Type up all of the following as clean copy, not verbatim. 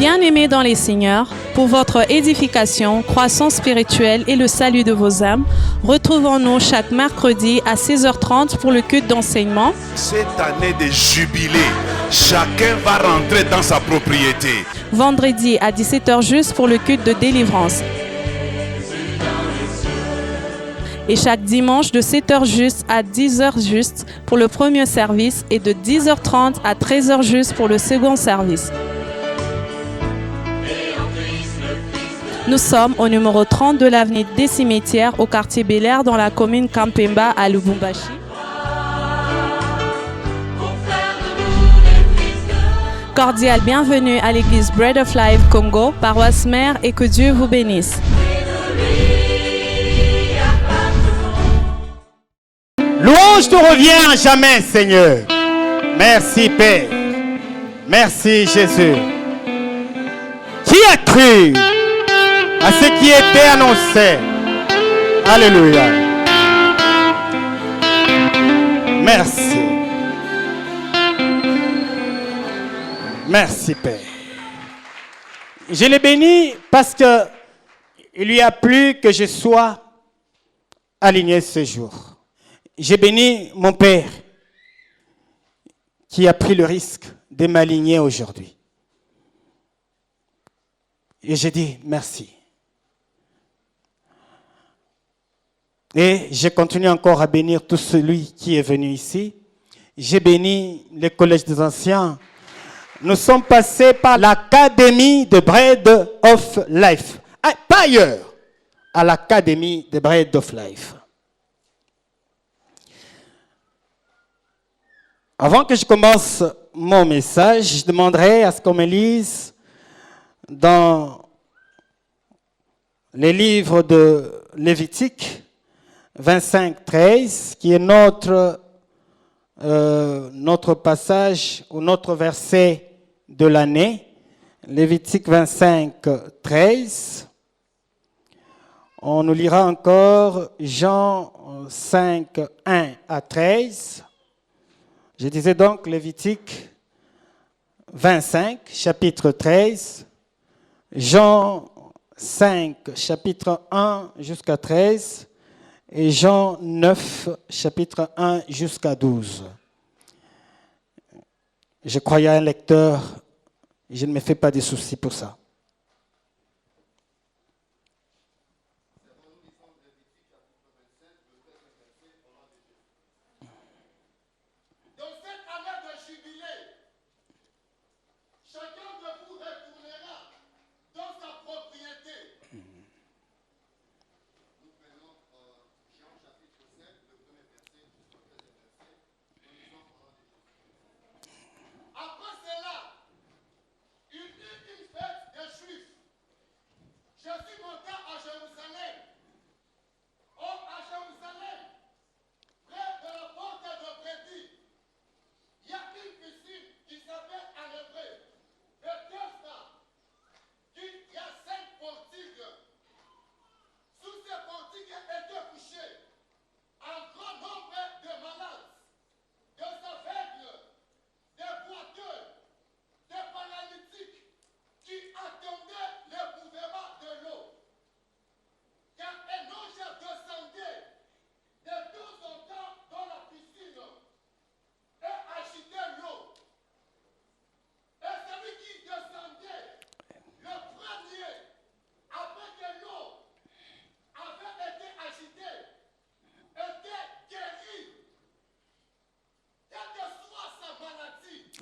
Bien-aimés dans les Seigneurs, pour votre édification, croissance spirituelle et le salut de vos âmes, retrouvons-nous chaque mercredi à 16h30 pour le culte d'enseignement. Cette année de jubilé, chacun va rentrer dans sa propriété. Vendredi à 17h juste pour le culte de délivrance. Et chaque dimanche de 7h juste à 10h juste pour le premier service et de 10h30 à 13h juste pour le second service. Nous sommes au numéro 30 de l'avenue des Cimetières au quartier Bel-Air dans la commune Kampemba à Lubumbashi. Cordial bienvenue à l'église Bread of Life Congo, paroisse mère, et que Dieu vous bénisse. Louange te revient à jamais, Seigneur. Merci, Père. Merci, Jésus. Qui a cru à ce qui était annoncé? Alléluia. Merci. Merci, Père. Je l'ai béni parce que il lui a plu que je sois aligné ce jour. J'ai béni mon Père qui a pris le risque de m'aligner aujourd'hui. Et j'ai dit merci. Et je continue encore à bénir tout celui qui est venu ici. J'ai béni le collège des anciens. Nous sommes passés par l'académie de Bread of Life. Pas ailleurs, à l'académie de Bread of Life. Avant que je commence mon message, je demanderai à ce qu'on me lise dans les livres de Lévitique 25-13, qui est notre passage ou notre verset de l'année. Lévitique 25-13. On nous lira encore Jean 5, 1 à 13. Je disais donc Lévitique 25, chapitre 13, Jean 5, chapitre 1 jusqu'à 13, et Jean 9, chapitre 1 jusqu'à 12. Je croyais à un lecteur, je ne me fais pas de soucis pour ça.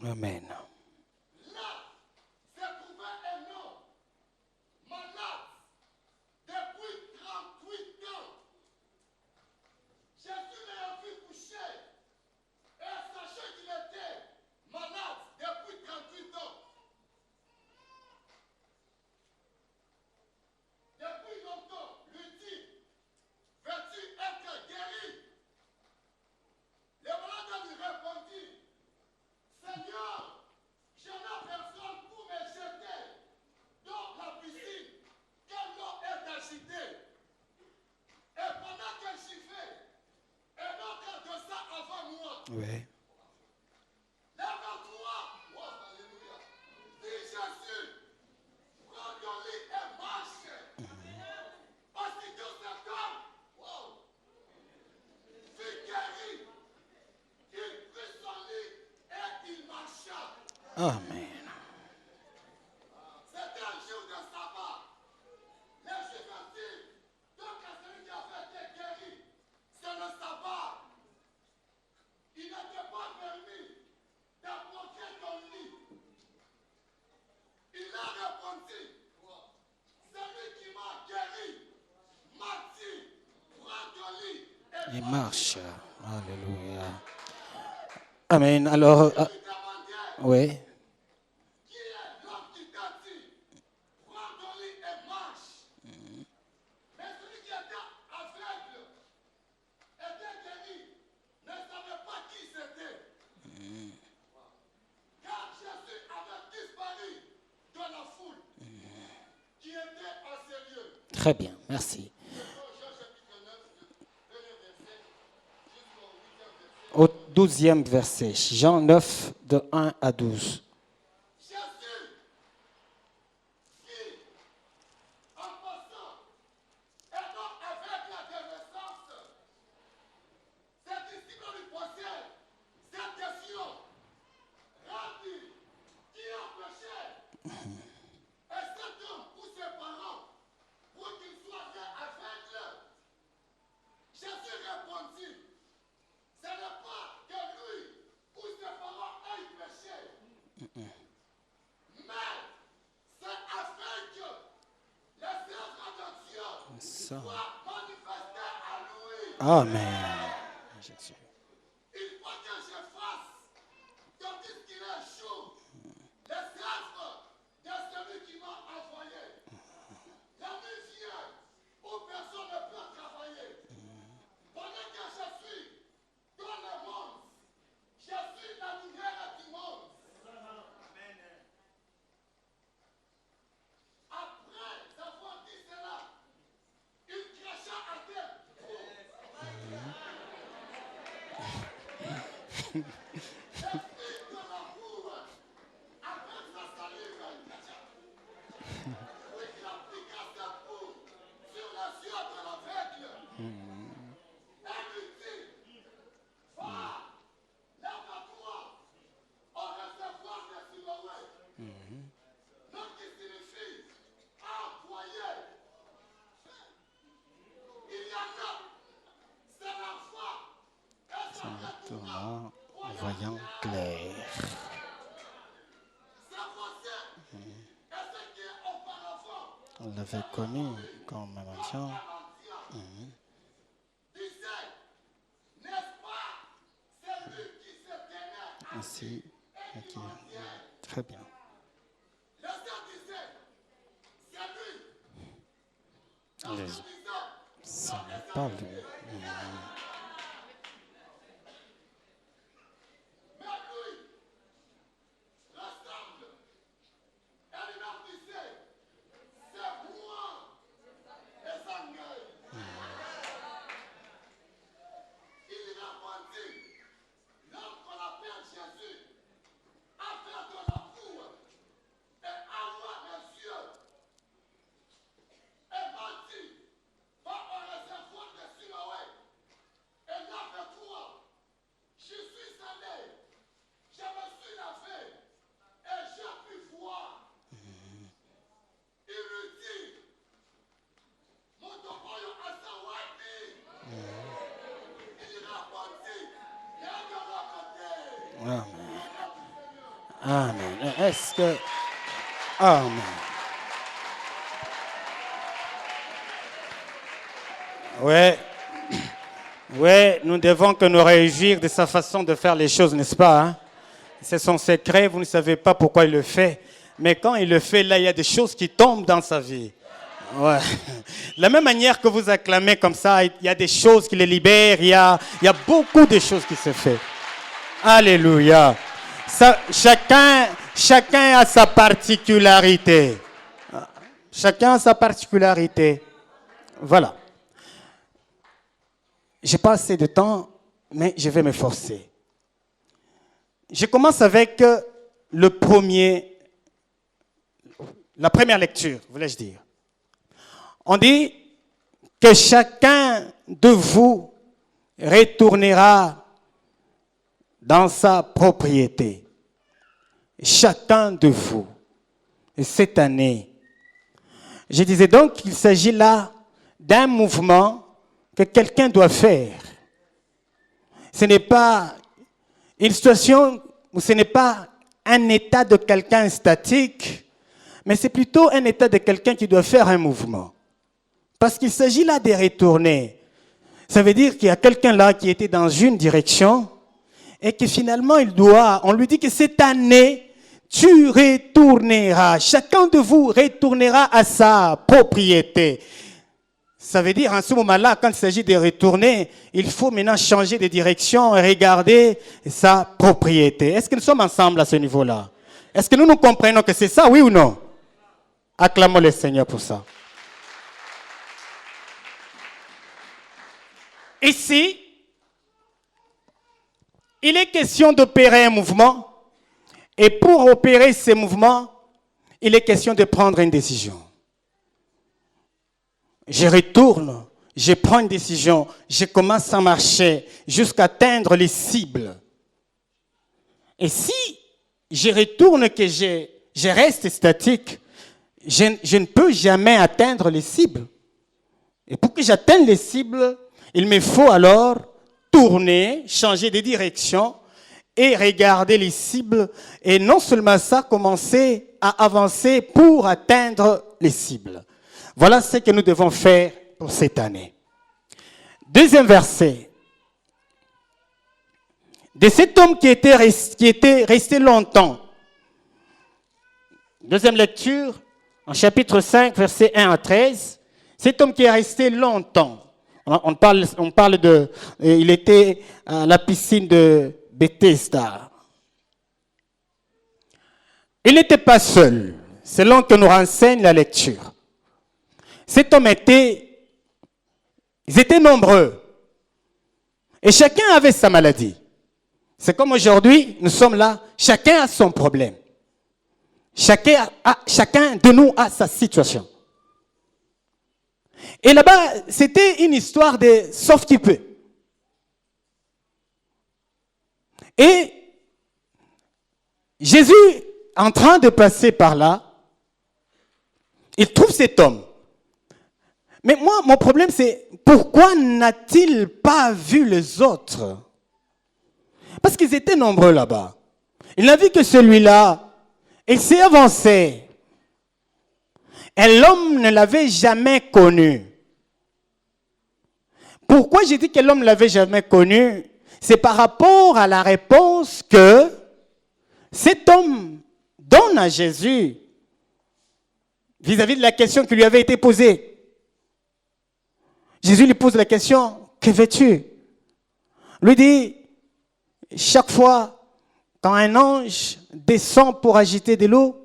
Amen. Là, se trouvait un homme malade depuis 38 ans. Jésus l'a vu coucher et sachez qu'il était malade depuis 38 ans. Depuis longtemps, lui dit, veux-tu être guéri? Le malade lui répondit, Seigneur, je n'ai personne pour me jeter dans la piscine quand l'eau est agitée. Et pendant que j'y vais, un autre de ça avant moi. Oui. Lève-toi. Wow, alléluia. Dis Jésus, Amen. C'était un jour de sabbat. Les Juifs disent, donc à celui qui a été guéri, c'est le sabbat. Il n'était pas permis d'approcher ton lit. Il a répondu, celui qui m'a guéri m'a dit, prends ton lit et Il marche. Alléluia. Amen. Alors, lui demandait, oui. qui est l'homme qui t'a dit, prends ton lit et marche. Mais celui qui était aveugle, était guéri, ne savait pas qui c'était. Car Jésus avait disparu de la foule qui était à ces lieux. Très bien. Merci. Jean chapitre 9, du 1er verset jusqu'au 8e verset. Au 12e verset. Jean 9, de 1 à 12. Jésus vit en passant un homme aveugle de naissance. Ses disciples lui posaient cette question. Rabbi, qui a péché? Et cet homme ou ses parents pour qu'il soit né aveugle? Jésus répondit, ce n'est pas que lui ou ses parents aient péché. Mais c'est afin que les œuvres de Dieu Ça. soient manifestées à lui. Amen. Jésus. Il faut que je fasse, tandis qu'il est chaud, les œuvres de celui qui m'a envoyé. La nuit vient où personne ne peut travailler. Pendant que je suis dans le monde, je suis la lumière du monde. Après avoir dit cela, il cracha à terre. L'esprit de l'amour, avec sa salive, puis il appliqua sa peau sur les yeux de l'aveugle. Et lui dit, va, lève-toi, au réservoir de Siloé. Donc il signifie envoyer. Il y en a, c'est la foi. Et ça retourna, Voyant clair. sa voisin. Et ce qui est auparavant, On l'avait connu comme un ancien. disait, n'est-ce pas, c'est lui qui se tenait Ainsi. Très bien. Les gens disaient, c'est lui. Les- Disant, Ce n'est pas lui. mais lui ressemble. Et il leur disait, c'est moi, les anglais. Il répondit, l'homme qu'on appelle Jésus a fait de la boue et avoir les yeux. Et m'a dit, va au réservoir de Siloé et lave-toi. Je suis allé, je me suis lavé et j'ai pu voir. Il lui dit, Motoboyo Asawapi. Il répondit, viens de l'autre côté. Amen. Amen. Est-ce que... Amen. Ouais. Ouais, nous devons que nous réagir de sa façon de faire les choses, n'est-ce pas? Hein? C'est son secret, vous ne savez pas pourquoi il le fait. Mais quand il le fait, là, il y a des choses qui tombent dans sa vie. Ouais. De la même manière que vous acclamez comme ça, il y a des choses qui les libèrent, il y a beaucoup de choses qui se font. Alléluia. Ça, chacun a sa particularité. Chacun a sa particularité. Voilà. Je n'ai pas assez de temps, mais je vais m'efforcer. Je commence avec la première lecture, voulais-je dire. On dit que chacun de vous retournera dans sa propriété. chacun de vous. Et cette année, je disais donc qu'il s'agit là d'un mouvement que quelqu'un doit faire. Ce n'est pas une situation où ce n'est pas un état de quelqu'un statique, mais c'est plutôt un état de quelqu'un qui doit faire un mouvement. Parce qu'il s'agit là de retourner. Ça veut dire qu'il y a quelqu'un là qui était dans une direction et que finalement on lui dit que cette année, tu retourneras. Chacun de vous retournera à sa propriété. Ça veut dire, en ce moment-là, quand il s'agit de retourner, il faut maintenant changer de direction et regarder sa propriété. Est-ce que nous sommes ensemble à ce niveau-là? Est-ce que nous comprenons que c'est ça, oui ou non? Acclamons le Seigneur pour ça. Ici, il est question d'opérer un mouvement. Et pour opérer ce mouvement, il est question de prendre une décision. Je retourne, je prends une décision, je commence à marcher jusqu'à atteindre les cibles. Et si je retourne, que je reste statique, je ne peux jamais atteindre les cibles. Et pour que j'atteigne les cibles, il me faut alors tourner, changer de direction et regarder les cibles. Et non seulement ça, commencer à avancer pour atteindre les cibles. Voilà ce que nous devons faire pour cette année. Deuxième verset. De cet homme qui était resté longtemps. Deuxième lecture, en chapitre 5, versets 1 à 13. Cet homme qui est resté longtemps. On parle de... Il était à la piscine de Bethesda. Il n'était pas seul, selon que nous renseigne la lecture. Cet homme ils étaient nombreux. Et chacun avait sa maladie. C'est comme aujourd'hui, nous sommes là, chacun a son problème. Chacun de nous a sa situation. Et là-bas, c'était une histoire de sauf qui peut. Et Jésus, en train de passer par là, il trouve cet homme. Mais moi, mon problème, c'est pourquoi n'a-t-il pas vu les autres? Parce qu'ils étaient nombreux là-bas. Il n'a vu que celui-là. Il s'est avancé. Et l'homme ne l'avait jamais connu. Pourquoi j'ai dit que l'homme ne l'avait jamais connu? C'est par rapport à la réponse que cet homme donne à Jésus vis-à-vis de la question qui lui avait été posée. Jésus lui pose la question, que veux-tu? Lui dit, chaque fois quand un ange descend pour agiter de l'eau,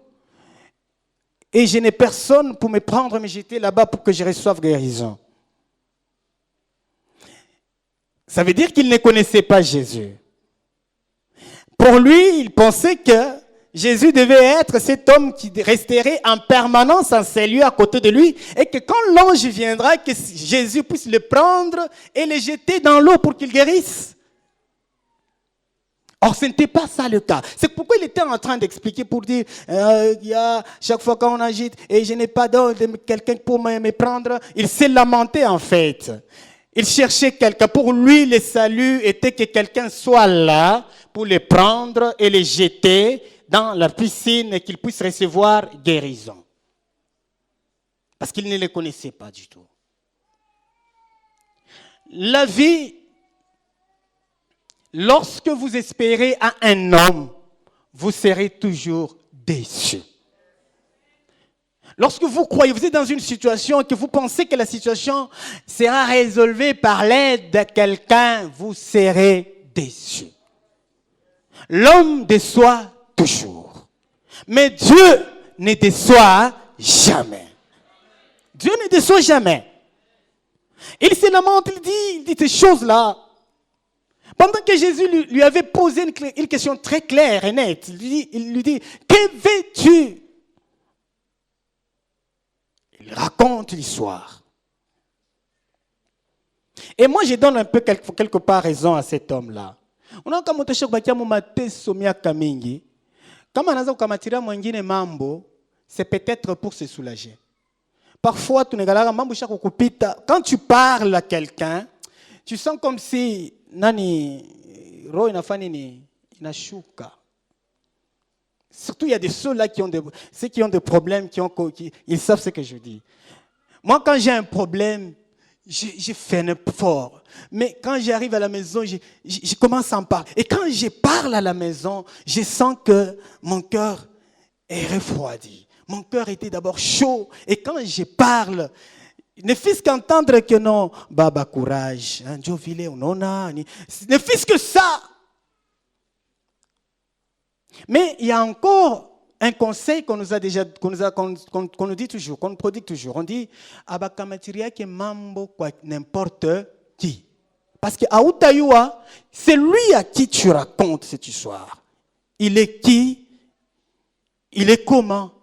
et je n'ai personne pour me prendre, me jeter là-bas pour que je reçoive guérison. Ça veut dire qu'il ne connaissait pas Jésus. Pour lui, il pensait que Jésus devait être cet homme qui resterait en permanence en ces lieux à côté de lui et que quand l'ange viendra, que Jésus puisse le prendre et le jeter dans l'eau pour qu'il guérisse. Or, ce n'était pas ça le cas. C'est pourquoi il était en train d'expliquer pour dire, chaque fois qu'on agite et je n'ai pas de quelqu'un pour me prendre, il s'est lamenté en fait. Il cherchait quelqu'un. Pour lui, le salut était que quelqu'un soit là pour les prendre et les jeter dans la piscine et qu'il puisse recevoir guérison. Parce qu'il ne les connaissait pas du tout. La vie, lorsque vous espérez à un homme, vous serez toujours déçu. Lorsque vous croyez, vous êtes dans une situation et que vous pensez que la situation sera résolvée par l'aide de quelqu'un, vous serez déçu. L'homme déçoit toujours. Mais Dieu ne déçoit jamais. Dieu ne déçoit jamais. Il se lamente, il dit ces choses-là. Pendant que Jésus lui avait posé une question très claire et nette, il lui dit, que veux-tu? Il raconte l'histoire. Et moi, je donne un peu quelque part raison à cet homme-là. Kama anaanza kukamatilia mwingine mambo, c'est peut-être pour se soulager. Parfois, quand tu parles à quelqu'un, tu sens comme si roho inafanya nini inashuka. Surtout, il y a des ceux-là qui ont des problèmes, ils savent ce que je dis. Moi, quand j'ai un problème, je fais un effort. Mais quand j'arrive à la maison, je commence à en parler. Et quand je parle à la maison, je sens que mon cœur est refroidi. Mon cœur était d'abord chaud. Et quand je parle, ne fût-ce qu'entendre que non, Baba courage, ne fût-ce que ça. Mais il y a encore un conseil qu'on nous dit toujours, qu'on nous prodigue toujours. On dit, abakamatiria ke mambo kwa n'importe qui. Parce que Aoutayua, c'est lui à qui tu racontes cette histoire. Il est qui? Il est comment?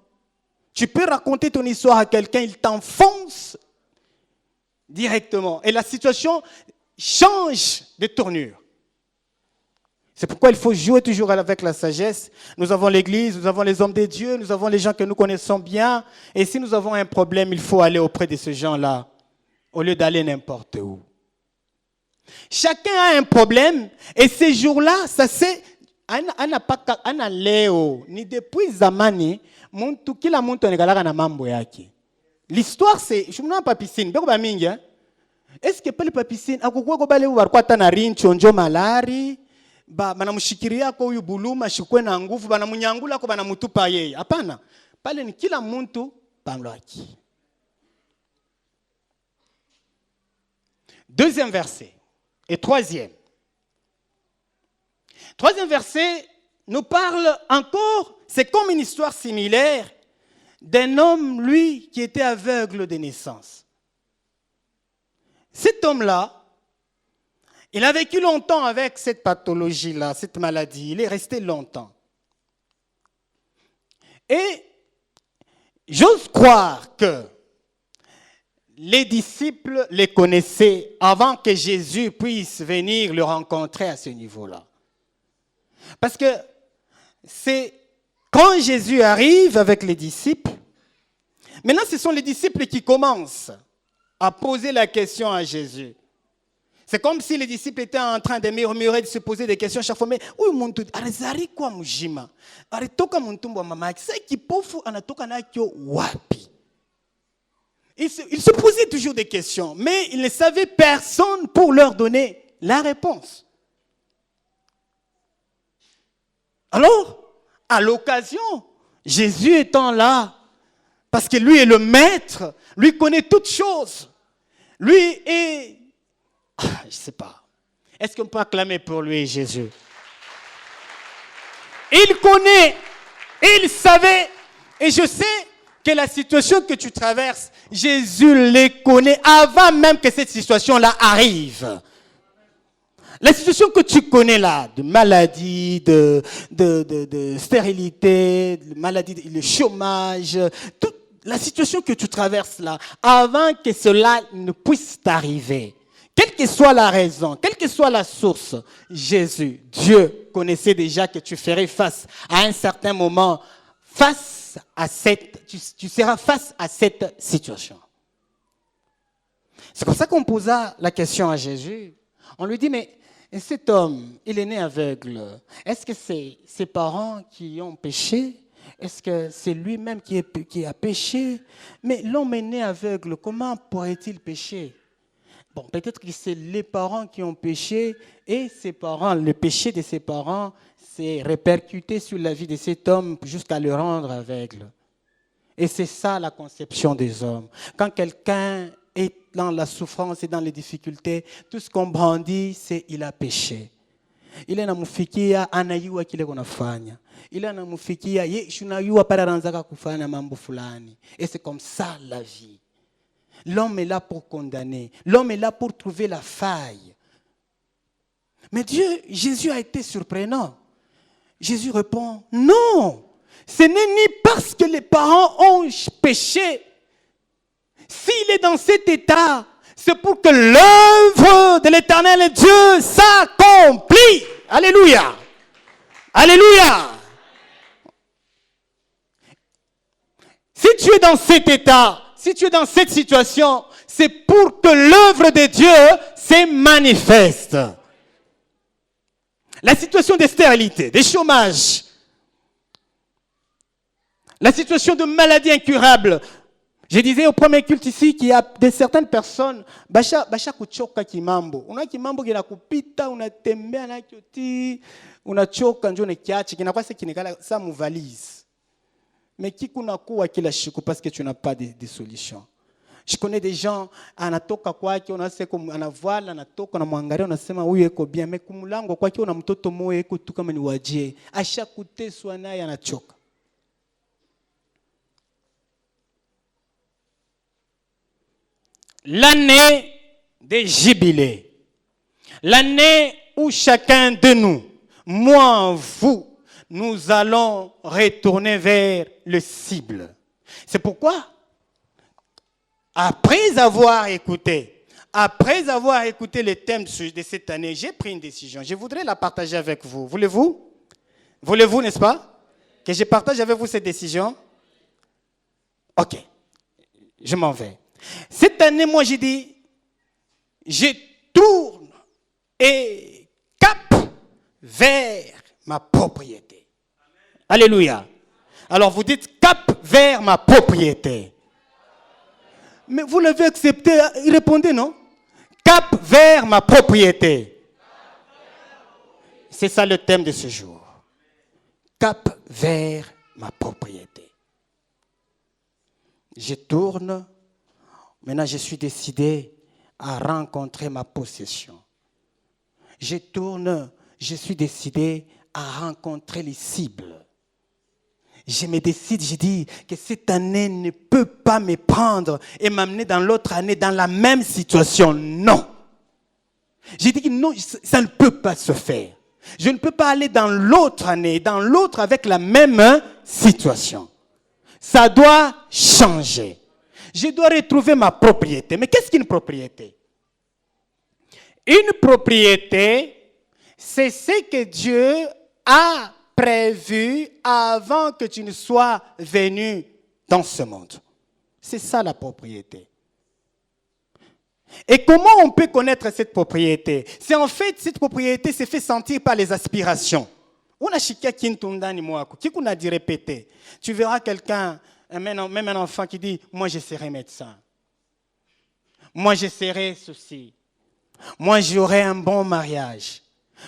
Tu peux raconter ton histoire à quelqu'un, il t'enfonce directement. Et la situation change de tournure. C'est pourquoi il faut jouer toujours avec la sagesse. Nous avons l'église, nous avons les hommes de Dieu, nous avons les gens que nous connaissons bien. Et si nous avons un problème, il faut aller auprès de ces gens-là, au lieu d'aller n'importe où. Chacun a un problème, et ces jours-là, ça c'est... Ni depuis Zamani, kila muntu anagalaka na mambo yake. L'histoire c'est, je me pas piscine, beko ba mingi hein. Est-ce que pale pa piscine akukua ko bale barkwa ta na rincho njo malari, ba banamushikiria ko huyu buluma shikwe na nguvu banamunyangula ko banamutupa yeye. Hapana. Pale ni kila muntu pamlo yake. Deuxième verset et troisième. Troisième verset nous parle encore, c'est comme une histoire similaire d'un homme, lui, qui était aveugle de naissance. Cet homme-là, il a vécu longtemps avec cette pathologie-là, cette maladie. Il est resté longtemps. Et j'ose croire que les disciples les connaissaient avant que Jésus puisse venir le rencontrer à ce niveau-là. Parce que c'est quand Jésus arrive avec les disciples, maintenant ce sont les disciples qui commencent à poser la question à Jésus. C'est comme si les disciples étaient en train de murmurer, de se poser des questions chaque fois. Mais où muntu arizari kwa mujima? Aritoka muntumbo mama c'est qui pofu anatoka nakyo wapi? Ils se posaient toujours des questions, mais ils ne savaient personne pour leur donner la réponse. Alors, à l'occasion, Jésus étant là, parce que lui est le maître, lui connaît toutes choses. Lui est... je ne sais pas. Est-ce qu'on peut acclamer pour lui Jésus? Il connaît, il savait, et je sais que la situation que tu traverses, Jésus les connaît avant même que cette situation-là arrive. La situation que tu connais là, de maladie, de stérilité, de maladie, le chômage, toute la situation que tu traverses là, avant que cela ne puisse t'arriver, quelle que soit la raison, quelle que soit la source, Jésus, Dieu, connaissait déjà que tu ferais face à un certain moment, tu seras face à cette situation. C'est comme ça qu'on posa la question à Jésus. On lui dit, mais cet homme, il est né aveugle. Est-ce que c'est ses parents qui ont péché? Est-ce que c'est lui-même qui a péché? Mais l'homme est né aveugle, comment pourrait-il pécher? Bon, peut-être que c'est les parents qui ont péché et ses parents, le péché de ses parents s'est répercuté sur la vie de cet homme jusqu'à le rendre aveugle. Et c'est ça la conception des hommes. Quand quelqu'un est dans la souffrance et dans les difficultés, tout ce qu'on brandit, c'est il a péché. Il est namufikia anayua kile kunafanya. Il est namufikia shunayua pararanzaka kufanya mambo fulani. Et c'est comme ça la vie. L'homme est là pour condamner. L'homme est là pour trouver la faille. Mais Jésus a été surprenant. Jésus répond, non, ce n'est ni parce que les parents ont péché. S'il est dans cet état, c'est pour que l'œuvre de l'Éternel Dieu s'accomplit. Alléluia. Alléluia. dans cet état, si tu es dans cette situation, c'est pour que l'œuvre de Dieu se manifeste. La situation de stérilité, de chômage, la situation de maladie incurable. Je disais au premier culte ici qu'il y a certaines personnes, basha kuchoka kimambo. Una kimambo kina kupita, unatembea na kioti, unachoka njoo kiachi, kinakuwa sasa kinekala sa mu valise. Mais qui kunakuwa kila siku parce que tu n'as pas de solution. Je connais des gens anatoka kwake unasema anavala anatoka na mwangalia unasema huyu eko bien mais kumulango kwake una mtoto moyo eko tu kama ni wajie ashakuteswa naye anachoka. L'année des jubilés. L'année où chacun de nous, moi, vous, nous allons retourner vers le cible. C'est pourquoi, après avoir écouté le thème de cette année, j'ai pris une décision. Je voudrais la partager avec vous. Voulez-vous? Voulez-vous, n'est-ce pas? Que je partage avec vous cette décision? Ok. Je m'en vais. Cette année, moi, j'ai dit, je tourne et cap vers ma propriété. Amen. Alléluia. Alors, vous dites cap vers ma propriété. Mais vous l'avez accepté, répondez non? Cap vers ma propriété. C'est ça le thème de ce jour. Cap vers ma propriété. Je tourne. Maintenant, je suis décidé à rencontrer ma possession. Je tourne, je suis décidé à rencontrer les cibles. Je me décide, je dis que cette année ne peut pas me prendre et m'amener dans l'autre année dans la même situation. Non. J'ai dit que non, ça ne peut pas se faire. Je ne peux pas aller dans l'autre année, dans l'autre avec la même situation. Ça doit changer. Je dois retrouver ma propriété. Mais qu'est-ce qu'une propriété? Une propriété, c'est ce que Dieu a prévu avant que tu ne sois venu dans ce monde. C'est ça la propriété. Et comment on peut connaître cette propriété? C'est en fait, cette propriété s'est fait sentir par les aspirations. Tu verras quelqu'un, même un enfant qui dit, moi je serai médecin. Moi je serai ceci. Moi j'aurai un bon mariage.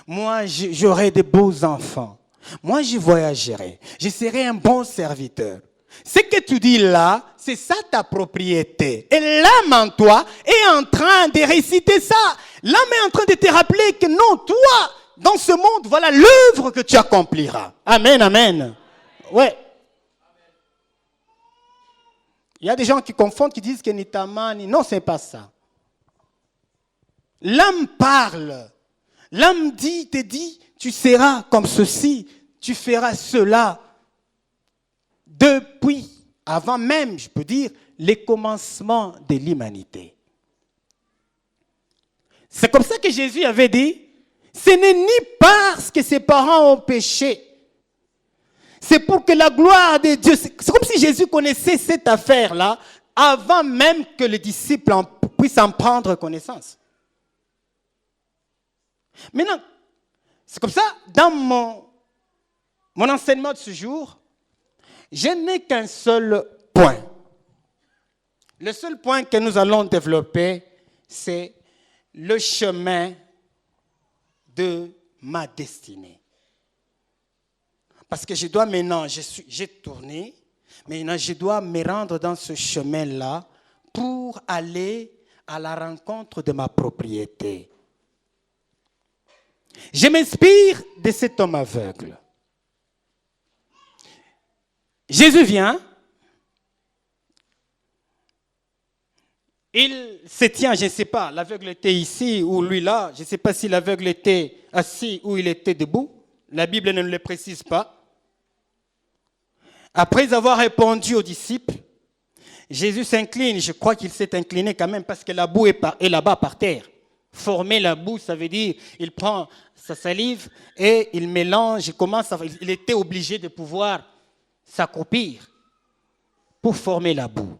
Moi j'aurai de beaux enfants. Moi je voyagerai. Je serai un bon serviteur. Ce que tu dis là, c'est ça ta propriété. Et l'âme en toi est en train de réciter ça. L'âme est en train de te rappeler que non, toi, dans ce monde, voilà l'œuvre que tu accompliras. Amen, amen. Ouais. Il y a des gens qui confondent, qui disent que Nitamani. Non, c'est pas ça. L'âme parle. L'âme te dit, tu seras comme ceci, tu feras cela. Depuis, avant même, je peux dire, les commencements de l'humanité. C'est comme ça que Jésus avait dit, ce n'est ni parce que ses parents ont péché. C'est pour que la gloire de Dieu... C'est comme si Jésus connaissait cette affaire-là avant même que les disciples puissent en prendre connaissance. Maintenant, c'est comme ça, dans mon enseignement de ce jour, je n'ai qu'un seul point. Le seul point que nous allons développer, c'est le chemin de ma destinée. Parce que je dois maintenant, j'ai tourné, maintenant je dois me rendre dans ce chemin-là pour aller à la rencontre de ma propriété. Je m'inspire de cet homme aveugle. Jésus vient, il se tient, je ne sais pas, l'aveugle était ici ou lui là, je ne sais pas si l'aveugle était assis ou il était debout, la Bible ne le précise pas. Après avoir répondu aux disciples, Jésus s'incline, je crois qu'il s'est incliné quand même parce que la boue est là-bas par terre. Former la boue, ça veut dire, il prend sa salive et il mélange, il était obligé de pouvoir s'accroupir. pour former la boue.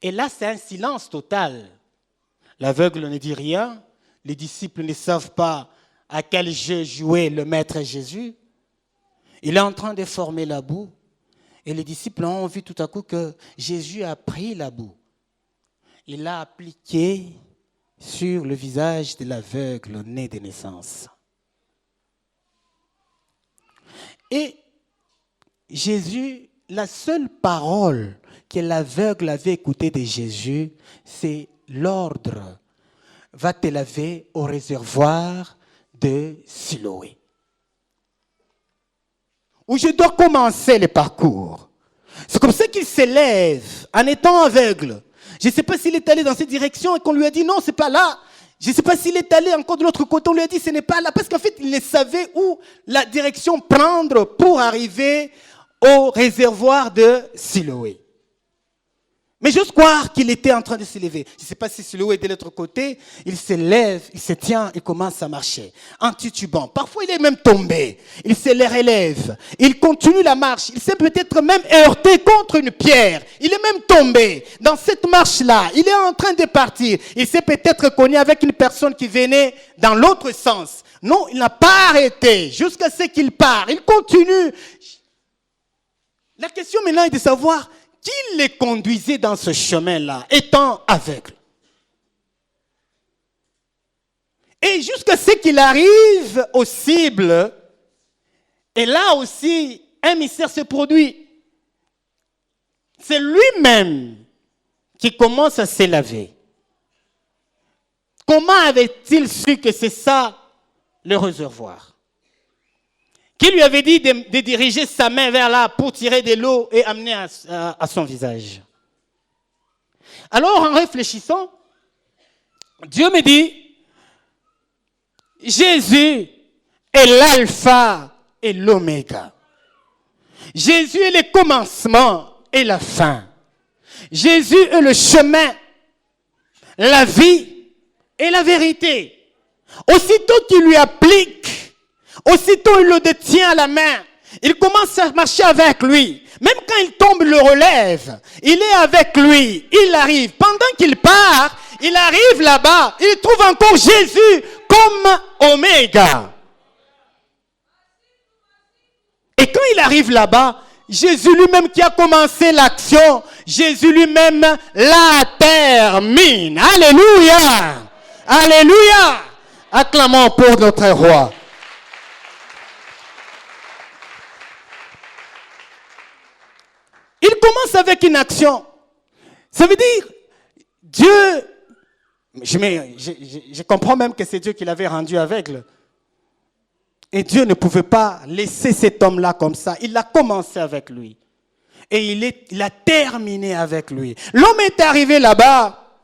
Et là, c'est un silence total. L'aveugle ne dit rien. Les disciples ne savent pas à quel jeu jouait le Maître Jésus. Il est en train de former la boue. Et les disciples ont vu tout à coup que Jésus a pris la boue. Il l'a appliquée sur le visage de l'aveugle né de naissance. Et Jésus, la seule parole que l'aveugle avait écoutée de Jésus, c'est l'ordre. Va te laver au réservoir de Siloé. Où je dois commencer le parcours. C'est comme ça qu'il s'élève en étant aveugle. Je ne sais pas s'il est allé dans cette direction et qu'on lui a dit non, c'est pas là. Je ne sais pas s'il est allé encore de l'autre côté, on lui a dit ce n'est pas là. Parce qu'en fait, il ne savait où la direction prendre pour arriver au réservoir de Siloé. Mais j'ose croire qu'il était en train de se lever. Je ne sais pas si Siloé est de l'autre côté. Il se lève, il se tient et commence à marcher en titubant. Parfois, il est même tombé. Il se les relève. Il continue la marche. Il s'est peut-être même heurté contre une pierre. Il est même tombé. Dans cette marche-là, il est en train de partir. Il s'est peut-être cogné avec une personne qui venait dans l'autre sens. Non, il n'a pas arrêté jusqu'à ce qu'il part. Il continue. La question maintenant est de savoir qui les conduisait dans ce chemin-là, étant aveugle. Et jusqu'à ce qu'il arrive aux cibles, et là aussi, un mystère se produit. C'est lui-même qui commence à se laver. Comment avait-il su que c'est ça le réservoir? Qui lui avait dit de diriger sa main vers là pour tirer de l'eau et amener à son visage. Alors, en réfléchissant, Dieu me dit, Jésus est l'alpha et l'oméga. Jésus est le commencement et la fin. Jésus est le chemin, la vie et la vérité. Aussitôt qu'il lui applique, aussitôt il le détient à la main, il commence à marcher avec lui. Même quand il tombe, il le relève. Il est avec lui, il arrive. Pendant qu'il part, il arrive là-bas, il trouve encore Jésus comme Oméga. Et quand il arrive là-bas, Jésus lui-même qui a commencé l'action, Jésus lui-même la termine. Alléluia! Alléluia! Acclamons pour notre roi. Il commence avec une action. Ça veut dire, Dieu, je comprends même que c'est Dieu qui l'avait rendu aveugle. Et Dieu ne pouvait pas laisser cet homme-là comme ça. Il a commencé avec lui. Et il a terminé avec lui. L'homme est arrivé là-bas.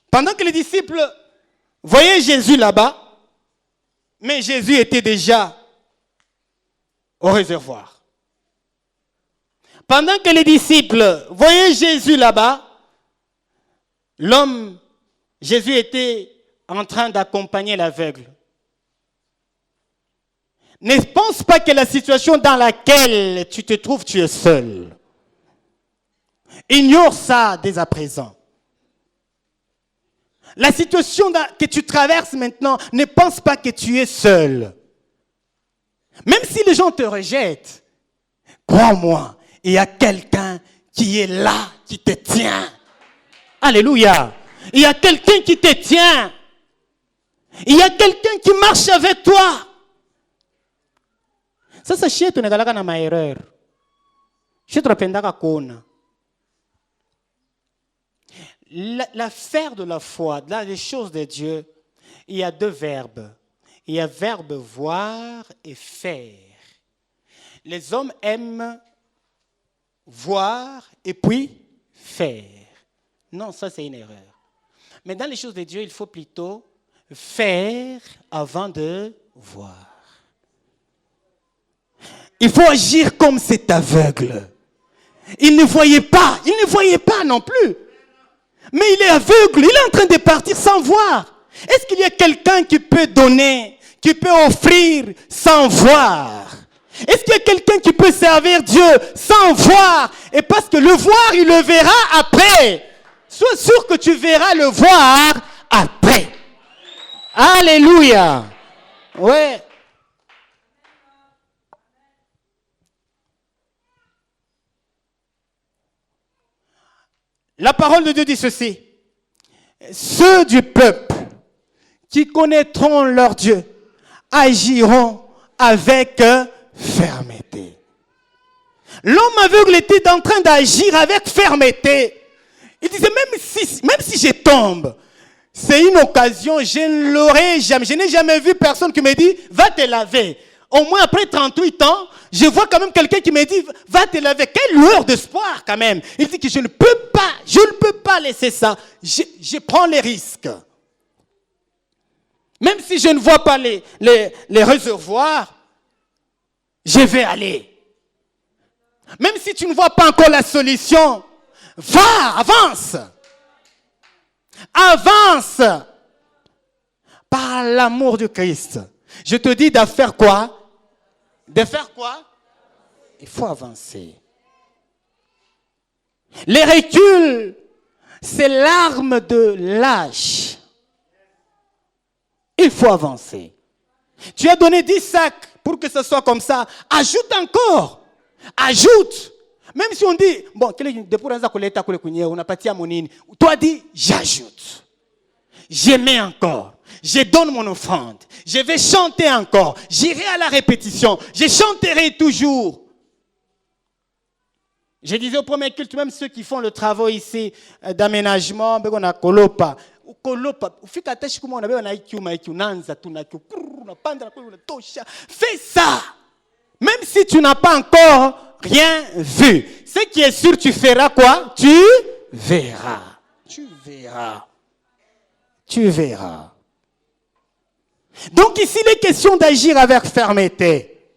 Pendant que les disciples voyaient Jésus là-bas, mais Jésus était déjà au réservoir. Pendant que les disciples voyaient Jésus là-bas, Jésus était en train d'accompagner l'aveugle. Ne pense pas que la situation dans laquelle tu te trouves, tu es seul. Ignore ça dès à présent. La situation que tu traverses maintenant, ne pense pas que tu es seul. Même si les gens te rejettent, crois-moi, il y a quelqu'un qui est là, qui te tient. Alléluia. Il y a quelqu'un qui te tient. Il y a quelqu'un qui marche avec toi. Sasa shie tunagalaka na maerreur. Shie tunapendaka kuona. L'affaire de la foi, les choses de Dieu, il y a deux verbes. Il y a verbe voir et faire. Les hommes aiment voir et puis faire. Non, ça c'est une erreur. Mais dans les choses de Dieu, il faut plutôt faire avant de voir. Il faut agir comme cet aveugle. Il ne voyait pas non plus. Mais il est aveugle, il est en train de partir sans voir. Est-ce qu'il y a quelqu'un qui peut donner, qui peut offrir sans voir? Est-ce qu'il y a quelqu'un qui peut servir Dieu sans voir? Et parce que le voir, il le verra après. Sois sûr que tu verras le voir après. Alléluia. Ouais. La parole de Dieu dit ceci. Ceux du peuple qui connaîtront leur Dieu agiront avec fermeté. L'homme aveugle était en train d'agir avec fermeté. Il disait, même si je tombe, c'est une occasion, je n'ai jamais vu personne qui me dit, va te laver. Au moins après 38 ans, je vois quand même quelqu'un qui me dit, va te laver. Quelle lueur d'espoir quand même. Il dit que je ne peux pas laisser ça. Je prends les risques. Même si je ne vois pas les réservoirs, je vais aller. Même si tu ne vois pas encore la solution, va, avance. Avance. Par l'amour de Christ. Je te dis de faire quoi? De faire quoi? Il faut avancer. Les reculs, c'est l'arme de l'âge. Il faut avancer. Tu as donné 10 sacs pour que ce soit comme ça. Ajoute encore. Ajoute. Même si on dit, bon, toi dis, j'ajoute. Je mets encore. Je donne mon offrande. Je vais chanter encore. J'irai à la répétition. Je chanterai toujours. Je disais au premier culte, même ceux qui font le travail ici d'aménagement, on a Kolopa. Fais ça. Même si tu n'as pas encore rien vu. Ce qui est sûr, tu feras quoi? Tu verras. Tu verras. Tu verras. Donc ici, il est question d'agir avec fermeté.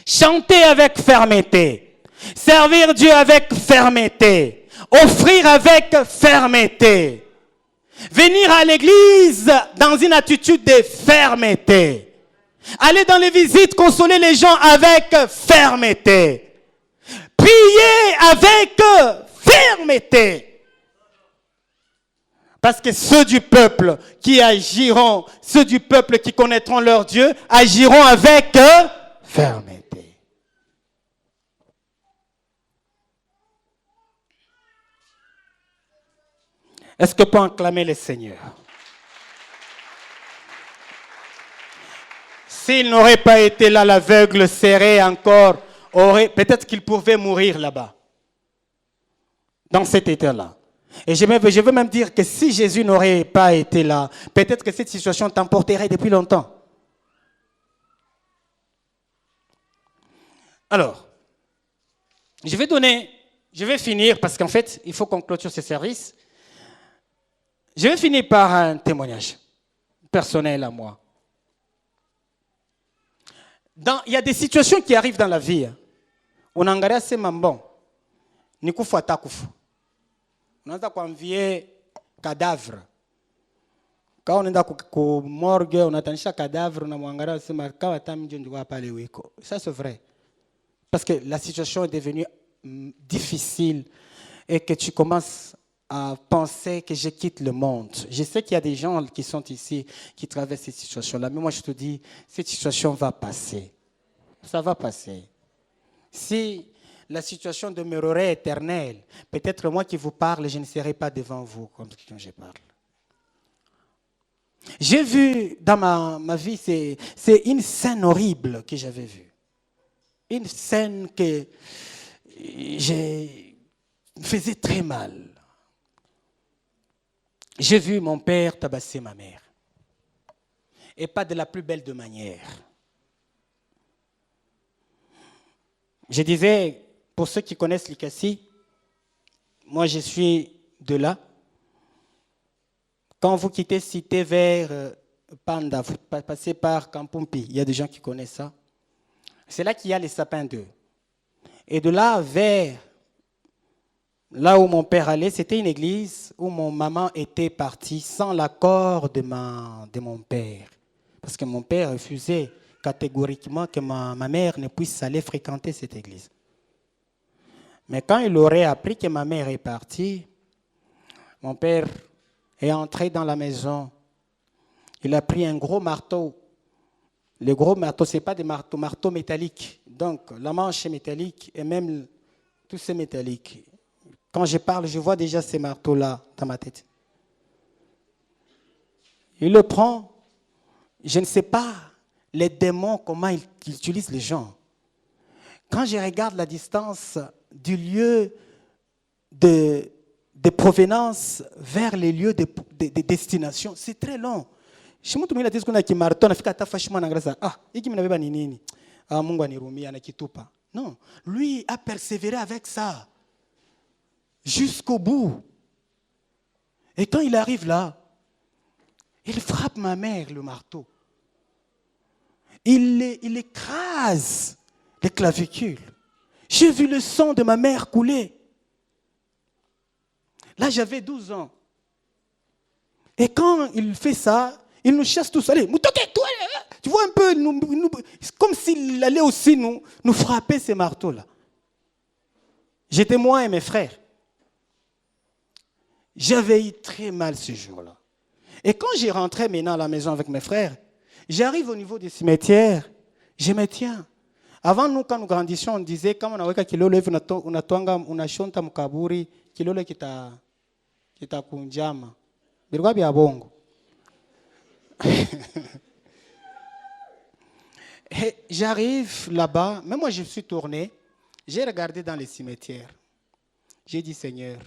Chanter avec fermeté. Servir Dieu avec fermeté. Offrir avec fermeté. Venir à l'église dans une attitude de fermeté. Aller dans les visites, consoler les gens avec fermeté. Prier avec fermeté. Parce que ceux du peuple qui agiront, ceux du peuple qui connaîtront leur Dieu, agiront avec fermeté. Est-ce que peut acclamer le Seigneur? S'il n'aurait pas été là, l'aveugle serait encore, peut-être qu'il pouvait mourir là-bas, dans cet état-là. Et je veux même dire que si Jésus n'aurait pas été là, peut-être que cette situation t'emporterait depuis longtemps. Alors, je vais finir parce qu'en fait, il faut qu'on clôture ce service. Je vais finir par un témoignage personnel à moi. Il y a des situations qui arrivent dans la vie. On a c'est bon. Ni kufu atakufu. On a envier cadavre. Quand on est dans la morgue, on attend chaque cadavre, on a mangara c'est marqué ça c'est vrai. Parce que la situation est devenue difficile et que tu commences à penser que je quitte le monde. Je sais qu'il y a des gens qui sont ici, qui traversent cette situation-là, mais moi je te dis, cette situation va passer. Ça va passer. Si la situation demeurerait éternelle, peut-être moi qui vous parle, je ne serai pas devant vous comme quand je parle. J'ai vu dans ma vie, c'est une scène horrible que j'avais vue. Une scène que me faisait très mal. J'ai vu mon père tabasser ma mère. Et pas de la plus belle de manière. Je disais, pour ceux qui connaissent l'Ikassi, moi je suis de là. Quand vous quittez Cité vers Panda, vous passez par Kampumpi, il y a des gens qui connaissent ça. C'est là qu'il y a les sapins d'œufs. Et de là vers là où mon père allait, c'était une église où mon maman était partie sans l'accord de mon père. Parce que mon père refusait catégoriquement que ma mère ne puisse aller fréquenter cette église. Mais quand il aurait appris que ma mère est partie, mon père est entré dans la maison. Il a pris un gros marteau. Les gros marteaux, ce n'est pas des marteaux métalliques. Donc, la manche est métallique et même tout c'est métallique. Quand je parle, je vois déjà ces marteaux-là dans ma tête. Il le prend. Je ne sais pas les démons, comment ils utilisent les gens. Quand je regarde la distance du lieu de provenance vers les lieux de destination, c'est très long. Je me souviens que qui marteau na fika ta fashima na grâce. Ah, iki minabeba ni nini? Ah, Mungu anirumia na kitupa. Non, lui a persévéré avec ça jusqu'au bout. Et quand il arrive là, il frappe ma mère le marteau. Il écrase les clavicules. J'ai vu le sang de ma mère couler. Là, j'avais 12 ans. Et quand il fait ça, il nous chasse tous. Allez, tu vois un peu, comme s'il allait aussi nous frapper ces marteaux-là. J'étais moi et mes frères. J'avais eu très mal ce jour-là. Et quand j'ai rentré maintenant à la maison avec mes frères, j'arrive au niveau du cimetière, je me tiens. Avant nous, quand nous grandissions, on disait, quand on a kilolo hivi unashonta mkaburi, kilolo kita kunjama. Bilikuwa bya bongo. Et j'arrive là-bas, même moi je suis tourné, j'ai regardé dans les cimetières. J'ai dit, Seigneur,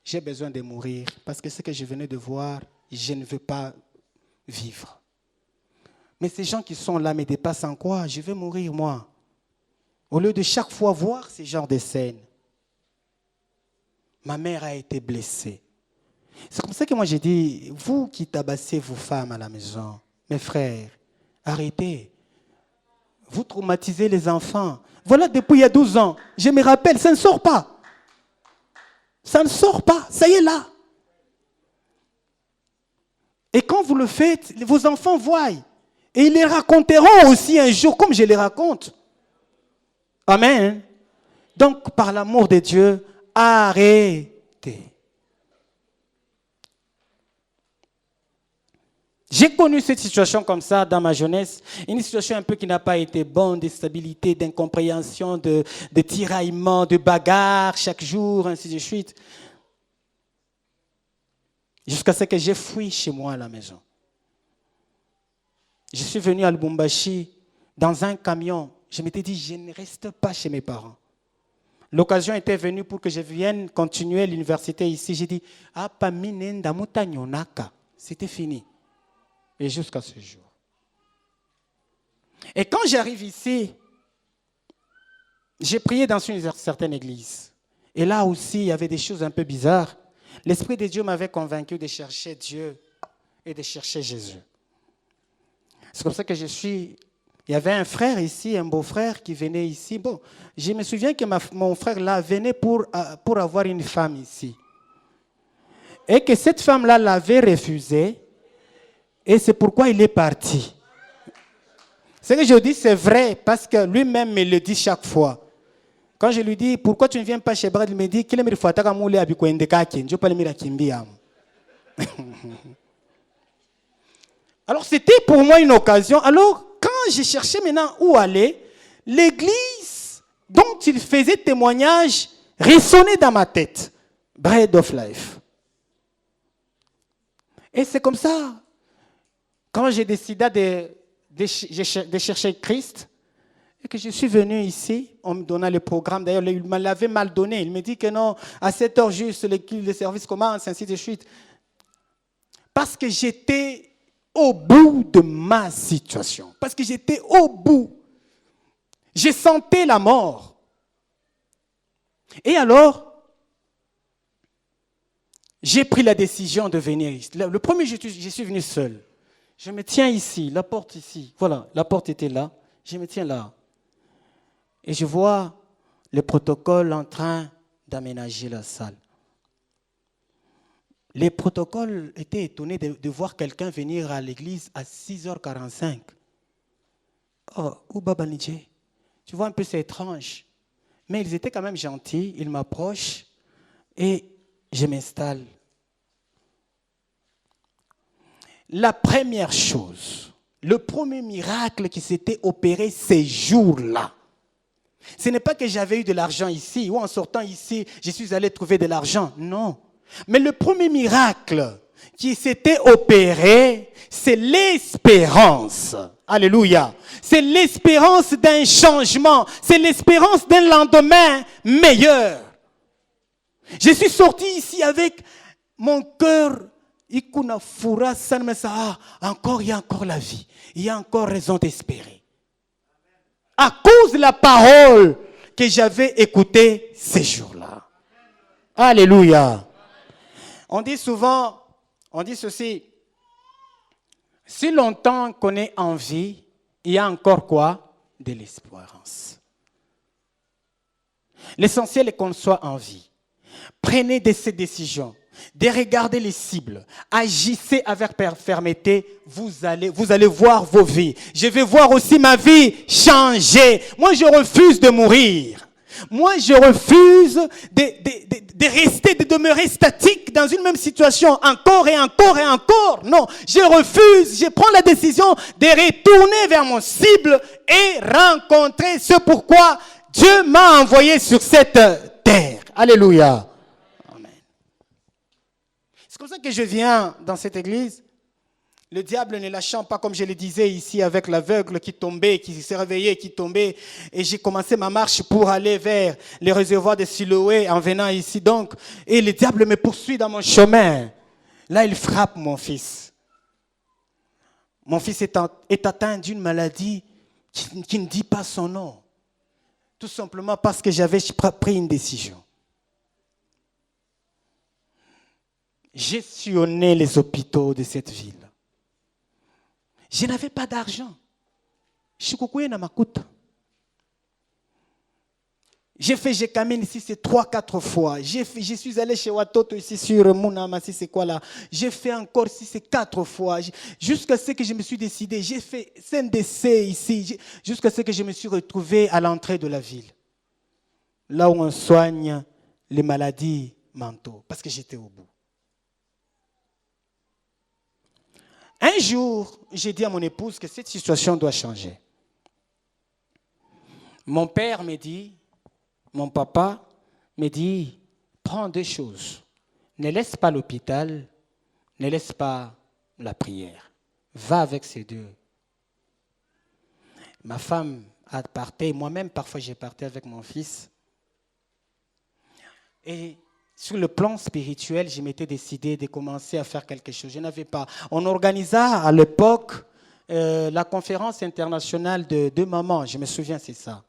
j'ai besoin de mourir parce que ce que je venais de voir, je ne veux pas vivre. Mais ces gens qui sont là me dépassent en quoi? Je vais mourir moi. Au lieu de chaque fois voir ces genres de scènes. Ma mère a été blessée. C'est comme ça que moi j'ai dit, vous qui tabassez vos femmes à la maison, mes frères, arrêtez. Vous traumatisez les enfants. Voilà, depuis il y a 12 ans, je me rappelle, ça ne sort pas. Ça ne sort pas, ça y est là. Et quand vous le faites, vos enfants voient. Et ils les raconteront aussi un jour, comme je les raconte. Amen. Donc, par l'amour de Dieu, arrêtez. J'ai connu cette situation comme ça dans ma jeunesse, une situation un peu qui n'a pas été bonne, d'instabilité, d'incompréhension, de tiraillement, de bagarre chaque jour, ainsi de suite. Jusqu'à ce que j'ai fui chez moi à la maison. Je suis venu à Lubumbashi dans un camion. Je m'étais dit, je ne reste pas chez mes parents. L'occasion était venue pour que je vienne continuer l'université ici. J'ai dit, c'était fini. Et jusqu'à ce jour. Et quand j'arrive ici, j'ai prié dans une certaine église. Et là aussi, il y avait des choses un peu bizarres. L'Esprit de Dieu m'avait convaincu de chercher Dieu et de chercher Jésus. C'est comme ça que je suis... Il y avait un frère ici, un beau-frère qui venait ici. Bon, je me souviens que mon frère là venait pour avoir une femme ici. Et que cette femme-là l'avait refusé. Et c'est pourquoi il est parti. Ce que je dis, c'est vrai, parce que lui-même me le dit chaque fois. Quand je lui dis, pourquoi tu ne viens pas chez Brad, il me dit, alors c'était pour moi une occasion. Alors, quand j'ai cherché maintenant où aller, l'église dont il faisait témoignage résonnait dans ma tête. Bread of Life. Et c'est comme ça. Quand j'ai décidé de chercher Christ, et que je suis venu ici, on me donna le programme. D'ailleurs, il me l'avait mal donné. Il me dit que non, à 7 heures juste, le service commence, ainsi de suite. Parce que j'étais au bout de ma situation. Parce que j'étais au bout. Je sentais la mort. Et alors, j'ai pris la décision de venir ici. Le premier, je suis venu seul. Je me tiens ici, la porte ici. Voilà, la porte était là. Je me tiens là. Et je vois le protocole en train d'aménager la salle. Les protocoles étaient étonnés de voir quelqu'un venir à l'église à 6h45. Oh, Baba Nidje. Tu vois un peu, c'est étrange. Mais ils étaient quand même gentils. Ils m'approchent et je m'installe. La première chose, le premier miracle qui s'était opéré ces jours-là, ce n'est pas que j'avais eu de l'argent ici, ou en sortant ici, je suis allé trouver de l'argent. Non. Mais le premier miracle qui s'était opéré, c'est l'espérance. Alléluia. C'est l'espérance d'un changement. C'est l'espérance d'un lendemain meilleur. Je suis sorti ici avec mon cœur. Encore, il y a encore la vie. Il y a encore raison d'espérer. À cause de la parole que j'avais écoutée ces jours-là. Alléluia. On dit souvent, on dit ceci. Si longtemps qu'on est en vie, il y a encore quoi? De l'espérance. L'essentiel est qu'on soit en vie. Prenez ces décisions. De regarder les cibles, agissez avec fermeté, vous allez voir vos vies. Je vais voir aussi ma vie changer. Moi, je refuse de mourir. Moi, je refuse de rester, de demeurer statique dans une même situation encore et encore et encore. Non, je refuse, je prends la décision de retourner vers mon cible et rencontrer ce pourquoi Dieu m'a envoyé sur cette terre. Alléluia. C'est comme ça que je viens dans cette église. Le diable ne lâchant pas, comme je le disais ici, avec l'aveugle qui tombait, qui s'est réveillé, qui tombait. Et j'ai commencé ma marche pour aller vers les réservoirs de Siloé en venant ici. Donc, et le diable me poursuit dans mon chemin. Là, il frappe mon fils. Mon fils est atteint d'une maladie qui ne dit pas son nom. Tout simplement parce que j'avais pris une décision. J'ai sillonné les hôpitaux de cette ville. Je n'avais pas d'argent. Je camine ici, c'est 3-4 fois. Je suis allé chez Watoto ici sur Mounama, si c'est quoi là. J'ai fait encore ici, c'est 4 fois. Jusqu'à ce que je me suis décidé. J'ai fait CNDC ici, jusqu'à ce que je me suis retrouvé à l'entrée de la ville. Là où on soigne les maladies mentaux, parce que j'étais au bout. Un jour, j'ai dit à mon épouse que cette situation doit changer. Mon père me dit, mon papa me dit, prends 2 choses. Ne laisse pas l'hôpital, ne laisse pas la prière. Va avec ces 2. Ma femme a parté, moi-même parfois j'ai parti avec mon fils. Et sur le plan spirituel, je m'étais décidé de commencer à faire quelque chose. Je n'avais pas. On organisa à l'époque la conférence internationale de mamans. Je me souviens, c'est ça.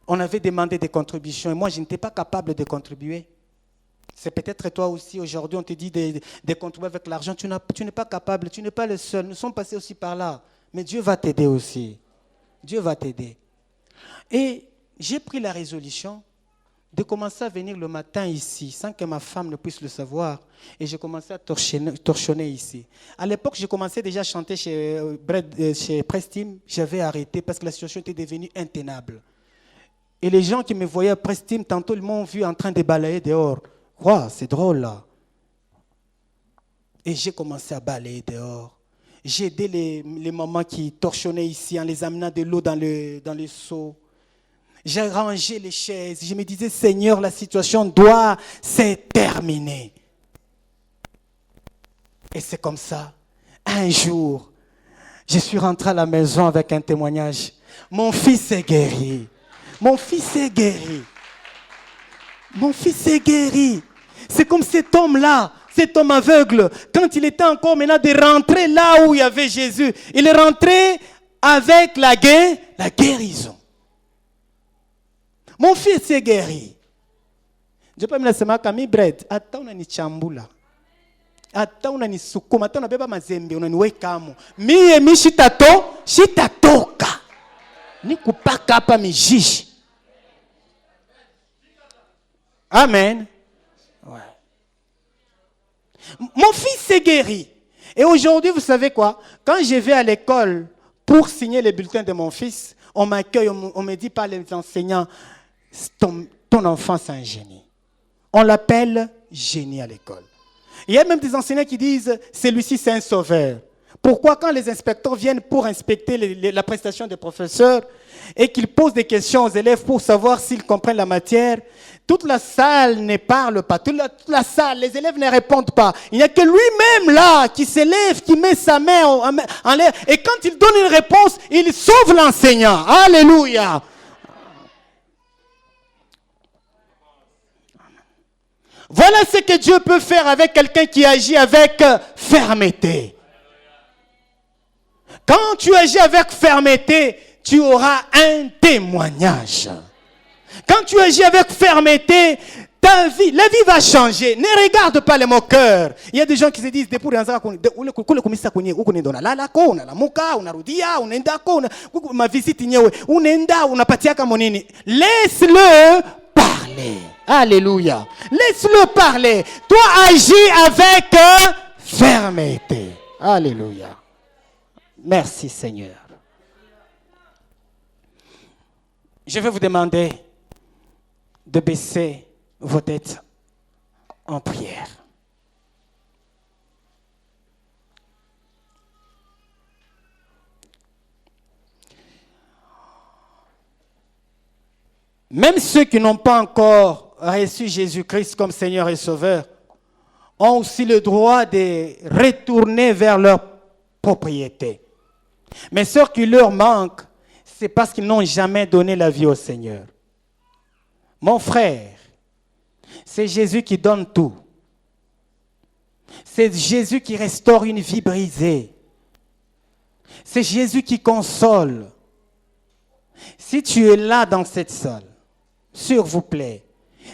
On avait demandé des contributions et moi, je n'étais pas capable de contribuer. C'est peut-être toi aussi, aujourd'hui, on te dit de contribuer avec l'argent. Tu n'es pas capable, tu n'es pas le seul. Nous sommes passés aussi par là. Mais Dieu va t'aider aussi. Dieu va t'aider. Et j'ai pris la résolution de commencer à venir le matin ici, sans que ma femme ne puisse le savoir. Et j'ai commencé à torchonner ici. À l'époque, j'ai commencé déjà à chanter chez Prestim. J'avais arrêté parce que la situation était devenue intenable. Et les gens qui me voyaient à Prestim, tantôt ils m'ont vu en train de balayer dehors. Wow, c'est drôle là. Et j'ai commencé à balayer dehors. J'ai aidé les mamans qui torchonnaient ici en les amenant de l'eau dans les seaux. J'ai rangé les chaises. Je me disais, Seigneur, la situation doit se terminer. Et c'est comme ça. Un jour, je suis rentré à la maison avec un témoignage. Mon fils est guéri. Mon fils est guéri. Mon fils est guéri. C'est comme cet homme-là, cet homme aveugle, quand il était encore maintenant de rentrer là où il y avait Jésus, il est rentré avec la guérison. Mon fils est guéri. Je peux me laisser ma camille bread. Attends, on a ni chambula. Attends, on a ni sukuma. Attends, on a beba mazembe. On a ni wekamu. Miye mi shitatoka. Ni kupaka pa mi jishi. Amen. Ouais. Mon fils est guéri. Et aujourd'hui, vous savez quoi? Quand je vais à l'école pour signer les bulletins de mon fils, on m'accueille, on me dit par les enseignants, ton enfant c'est un génie. On l'appelle génie à l'école. Il y a même des enseignants qui disent, celui-ci c'est un sauveur. Pourquoi quand les inspecteurs viennent pour inspecter la prestation des professeurs et qu'ils posent des questions aux élèves pour savoir s'ils comprennent la matière, toute la salle ne parle pas, toute la salle, les élèves ne répondent pas. Il n'y a que lui-même là qui s'élève, qui met sa main en l'air et quand il donne une réponse, il sauve l'enseignant. Alléluia. Voilà ce que Dieu peut faire avec quelqu'un qui agit avec fermeté. Quand tu agis avec fermeté, tu auras un témoignage. Quand tu agis avec fermeté, ta vie, la vie va changer. Ne regarde pas les moqueurs. Il y a des gens qui se disent, laisse-le parler. Alléluia. Laisse-le parler. Toi, agis avec fermeté. Alléluia. Merci Seigneur. Je vais vous demander de baisser vos têtes en prière. Même ceux qui n'ont pas encore reçu Jésus-Christ comme Seigneur et Sauveur ont aussi le droit de retourner vers leur propriété. Mais ce qui leur manque, c'est parce qu'ils n'ont jamais donné la vie au Seigneur. Mon frère, c'est Jésus qui donne tout. C'est Jésus qui restaure une vie brisée. C'est Jésus qui console. Si tu es là dans cette salle, s'il vous plaît,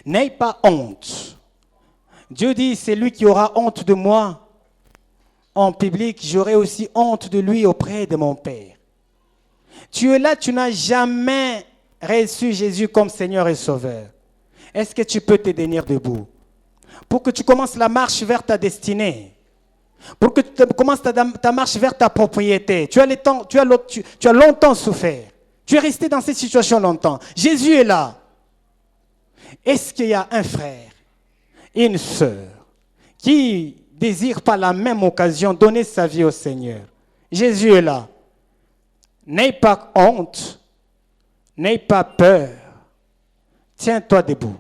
n'aie pas honte. Dieu dit, c'est lui qui aura honte de moi. En public, j'aurai aussi honte de lui auprès de mon Père. Tu es là, tu n'as jamais reçu Jésus comme Seigneur et Sauveur. Est-ce que tu peux te tenir debout pour que tu commences la marche vers ta destinée, pour que tu commences ta marche vers ta propriété? Tu as longtemps souffert. Tu es resté dans cette situation longtemps. Jésus est là. Est-ce qu'il y a un frère, une sœur qui désire par la même occasion donner sa vie au Seigneur? Jésus est là. N'aie pas honte, n'aie pas peur. Tiens-toi debout.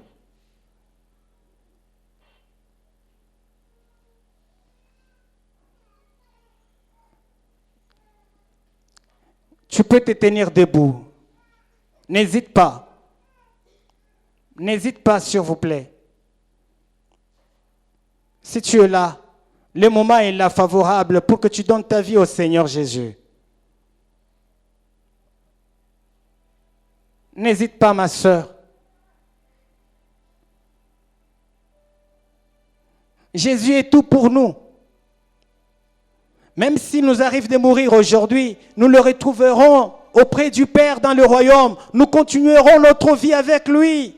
Tu peux te tenir debout. N'hésite pas. N'hésite pas, s'il vous plaît. Si tu es là, le moment est là favorable pour que tu donnes ta vie au Seigneur Jésus. N'hésite pas, ma sœur. Jésus est tout pour nous. Même s'il nous arrive de mourir aujourd'hui, nous le retrouverons auprès du Père dans le royaume. Nous continuerons notre vie avec lui.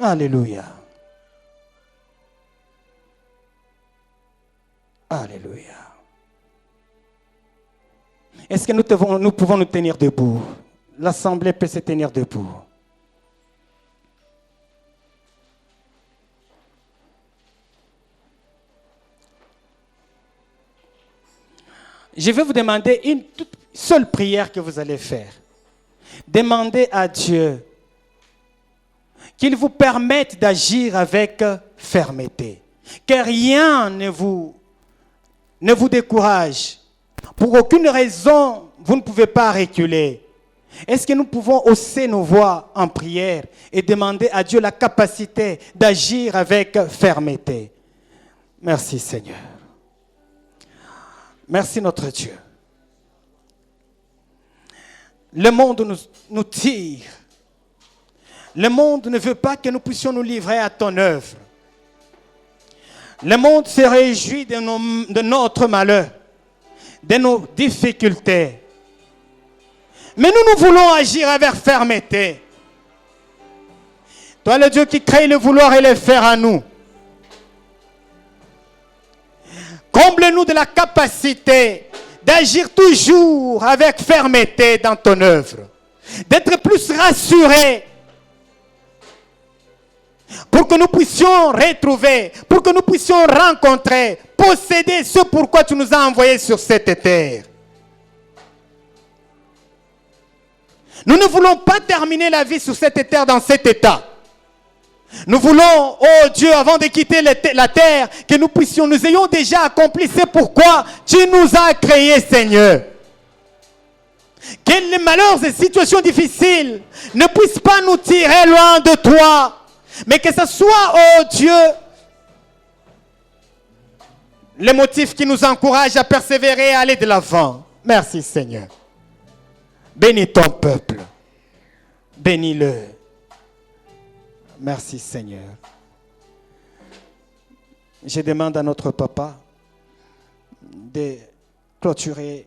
Alléluia. Alléluia. Est-ce que nous pouvons nous tenir debout? L'assemblée peut se tenir debout. Je vais vous demander une toute seule prière que vous allez faire. Demandez à Dieu qu'il vous permette d'agir avec fermeté. Que rien ne vous décourage. Pour aucune raison, vous ne pouvez pas reculer. Est-ce que nous pouvons hausser nos voix en prière et demander à Dieu la capacité d'agir avec fermeté? Merci Seigneur. Merci notre Dieu. Le monde nous tire. Le monde ne veut pas que nous puissions nous livrer à ton œuvre. Le monde se réjouit de notre malheur, de nos difficultés. Mais nous voulons agir avec fermeté. Toi, le Dieu qui crée le vouloir et le faire à nous. Comble-nous de la capacité d'agir toujours avec fermeté dans ton œuvre. D'être plus rassurés pour que nous puissions retrouver, pour que nous puissions rencontrer, posséder ce pourquoi tu nous as envoyés sur cette terre. Nous ne voulons pas terminer la vie sur cette terre dans cet état. Nous voulons, oh Dieu, avant de quitter la terre, que nous ayons déjà accompli ce pourquoi tu nous as créés, Seigneur. Que les malheurs et situations difficiles ne puissent pas nous tirer loin de toi, mais que ce soit, oh Dieu, les motifs qui nous encouragent à persévérer et à aller de l'avant. Merci, Seigneur. Bénis ton peuple. Bénis-le. Merci, Seigneur. Je demande à notre papa de clôturer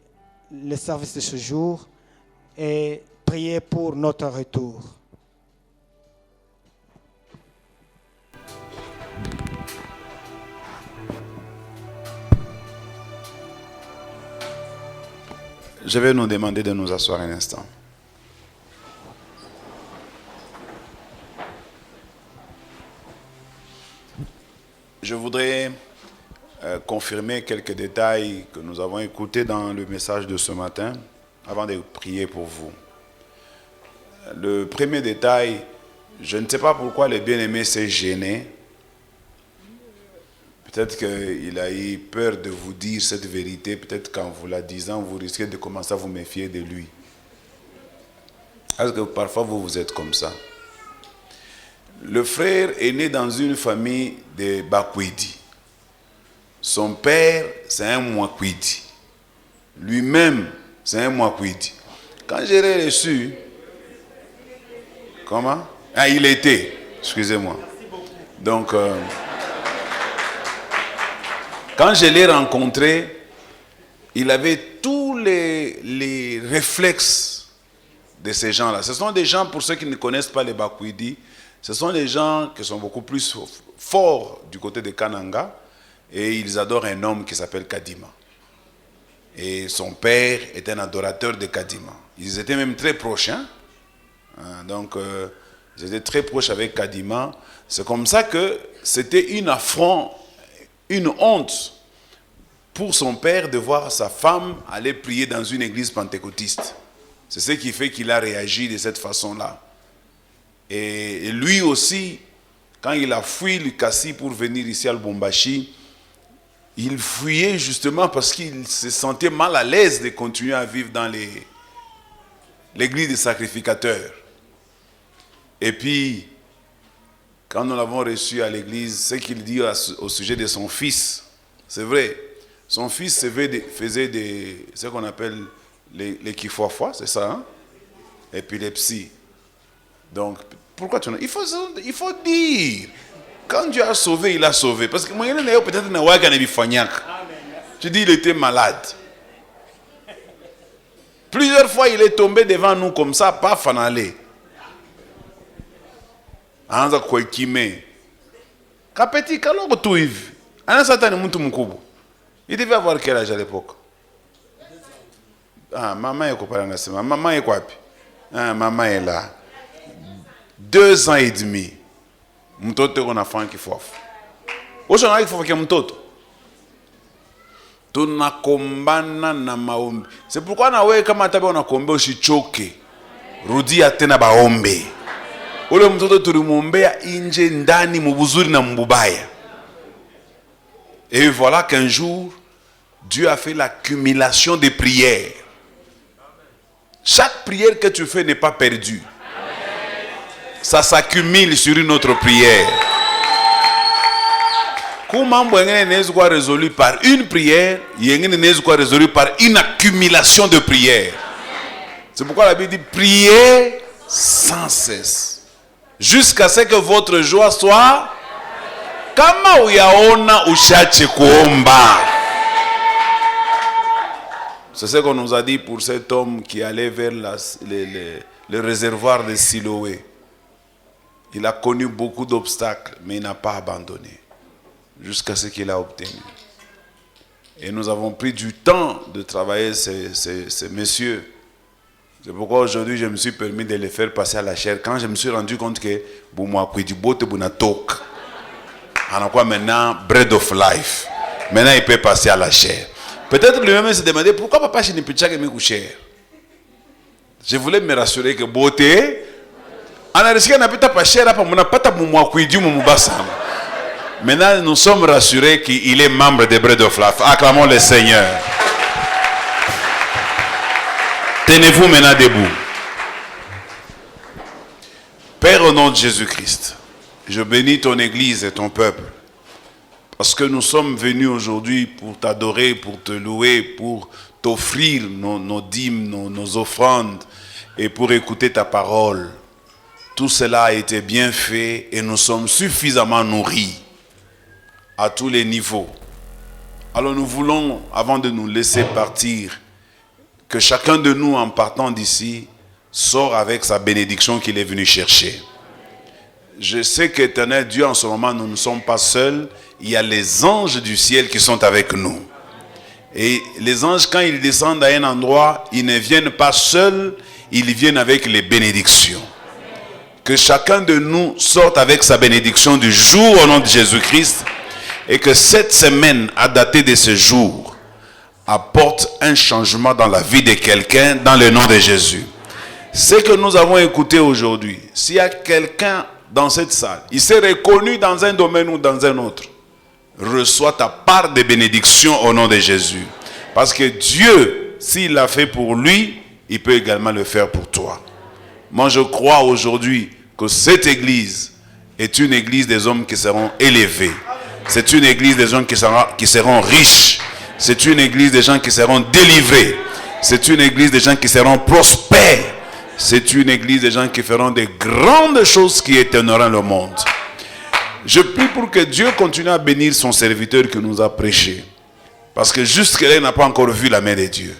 le service de ce jour et prier pour notre retour. Je vais nous demander de nous asseoir un instant. Je voudrais confirmer quelques détails que nous avons écoutés dans le message de ce matin avant de prier pour vous. Le premier détail, je ne sais pas pourquoi le bien-aimé s'est gêné. Peut-être qu'il a eu peur de vous dire cette vérité. Peut-être qu'en vous la disant, vous risquez de commencer à vous méfier de lui. Parce que parfois vous êtes comme ça. Le frère est né dans une famille de Bakwidi. Son père, c'est un Mwakwidi. Lui-même, c'est un Mwakwidi. Quand j'ai reçu... Comment? Ah, il était. Excusez-moi. Donc... quand je l'ai rencontré, il avait tous les réflexes de ces gens-là. Ce sont des gens, pour ceux qui ne connaissent pas les Bakwidi, ce sont des gens qui sont beaucoup plus forts du côté de Kananga et ils adorent un homme qui s'appelle Kadima. Et son père est un adorateur de Kadima. Ils étaient même très proches. Hein? Donc, ils étaient très proches avec Kadima. C'est comme ça que c'était une affront, une honte pour son père de voir sa femme aller prier dans une église pentecôtiste. C'est ce qui fait qu'il a réagi de cette façon-là. Et lui aussi, quand il a fui Lukasi pour venir ici à Lubumbashi, il fuyait justement parce qu'il se sentait mal à l'aise de continuer à vivre dans l'église des sacrificateurs. Et puis, quand nous l'avons reçu à l'église, ce qu'il dit au sujet de son fils, c'est vrai, son fils faisait ce qu'on appelle les kifoifoi, c'est ça, hein? Épilepsie. Donc, pourquoi tu n'as... Il faut dire, quand Dieu a sauvé, il a sauvé. Parce que moi, peut-être tu dis il était malade. Plusieurs fois, il est tombé devant nous comme ça, pas fanalé. Anza kwekime. Kapeti kalongo tu hivi. Ana satani mtu mkubwa. Il devait avoir quel âge à l'époque? Ah, maman est copain nasema. Maman est quoi? Ah, maman est là. 2 ans et demi. Mtoto on a fait kifofu. Osho na kifofu kia mtoto. Tunakombana na maombi. C'est pourquoi na wewe kama tabe unakombea usichoke. Rudia tena baombe. Ule mtoto tulimwombea nje ndani mubuzuri na mbubaya. Et voilà qu'un jour Dieu a fait l'accumulation des prières. Chaque prière que tu fais n'est pas perdue. Ça s'accumule sur une autre prière. Comment n'est-ce pas résolu par une prière, n'est-ce pas résolu par une accumulation de prières. C'est pourquoi la Bible dit priez sans cesse. Jusqu'à ce que votre joie soit kama uyaona ushache kuomba. C'est ce qu'on nous a dit pour cet homme qui allait vers le réservoir de Siloé. Il a connu beaucoup d'obstacles, mais il n'a pas abandonné jusqu'à ce qu'il a obtenu. Et nous avons pris du temps de travailler ces messieurs. C'est pourquoi aujourd'hui je me suis permis de les faire passer à la chair. Quand je me suis rendu compte que on a quoi maintenant bread of life. Maintenant il peut passer à la chair. Peut-être lui-même se demander pourquoi papa chez Nipichak est cher. Je voulais me rassurer que beauté. On a risqué n'a pas cher après on n'a pas ta mouma kuidi moumubasa. Maintenant nous sommes rassurés qu'il est membre de bread of life. Acclamons le Seigneur. Tenez-vous maintenant debout. Père, au nom de Jésus-Christ, je bénis ton Église et ton peuple. Parce que nous sommes venus aujourd'hui pour t'adorer, pour te louer, pour t'offrir nos dîmes, nos offrandes et pour écouter ta parole. Tout cela a été bien fait et nous sommes suffisamment nourris à tous les niveaux. Alors nous voulons, avant de nous laisser partir, que chacun de nous, en partant d'ici, sort avec sa bénédiction qu'il est venu chercher. Je sais qu'éternel Dieu, en ce moment, nous ne sommes pas seuls. Il y a les anges du ciel qui sont avec nous. Et les anges, quand ils descendent à un endroit, ils ne viennent pas seuls, ils viennent avec les bénédictions. Que chacun de nous sorte avec sa bénédiction du jour au nom de Jésus-Christ. Et que cette semaine, à dater de ce jour, apporte un changement dans la vie de quelqu'un dans le nom de Jésus. Ce que nous avons écouté aujourd'hui, s'il y a quelqu'un dans cette salle, il s'est reconnu dans un domaine ou dans un autre, reçois ta part de bénédiction au nom de Jésus. Parce que Dieu, s'il l'a fait pour lui, il peut également le faire pour toi. Moi je crois aujourd'hui que cette église est une église des hommes qui seront élevés. C'est une église des hommes qui seront riches. C'est une église des gens qui seront délivrés. C'est une église des gens qui seront prospères. C'est une église des gens qui feront des grandes choses qui étonneront le monde. Je prie pour que Dieu continue à bénir son serviteur qui nous a prêché. Parce que jusque-là, il n'a pas encore vu la main de Dieu.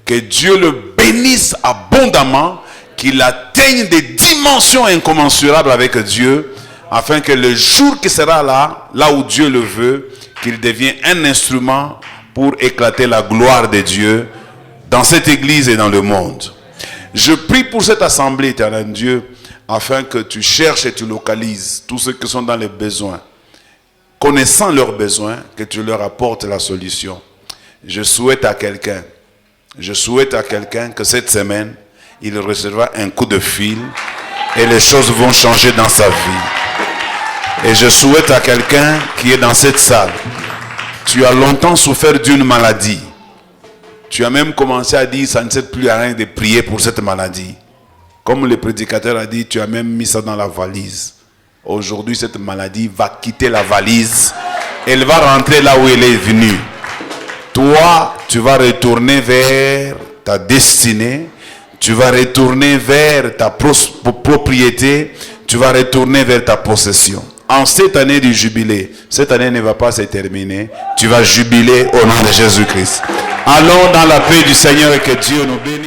Que Dieu le bénisse abondamment, qu'il atteigne des dimensions incommensurables avec Dieu, afin que le jour qui sera là où Dieu le veut, qu'il devienne un instrument pour éclater la gloire de Dieu dans cette église et dans le monde. Je prie pour cette assemblée, éternel Dieu, afin que tu cherches et tu localises tous ceux qui sont dans les besoins. Connaissant leurs besoins, que tu leur apportes la solution. Je souhaite à quelqu'un que cette semaine, il recevra un coup de fil et les choses vont changer dans sa vie. Et je souhaite à quelqu'un qui est dans cette salle, tu as longtemps souffert d'une maladie. Tu as même commencé à dire, ça ne sert plus à rien de prier pour cette maladie. Comme le prédicateur a dit, tu as même mis ça dans la valise. Aujourd'hui, cette maladie va quitter la valise. Elle va rentrer là où elle est venue. Toi, tu vas retourner vers ta destinée. Tu vas retourner vers ta propriété. Tu vas retourner vers ta possession. En cette année du jubilé, cette année ne va pas se terminer. Tu vas jubiler au nom de Jésus-Christ. Allons dans la paix du Seigneur et que Dieu nous bénisse.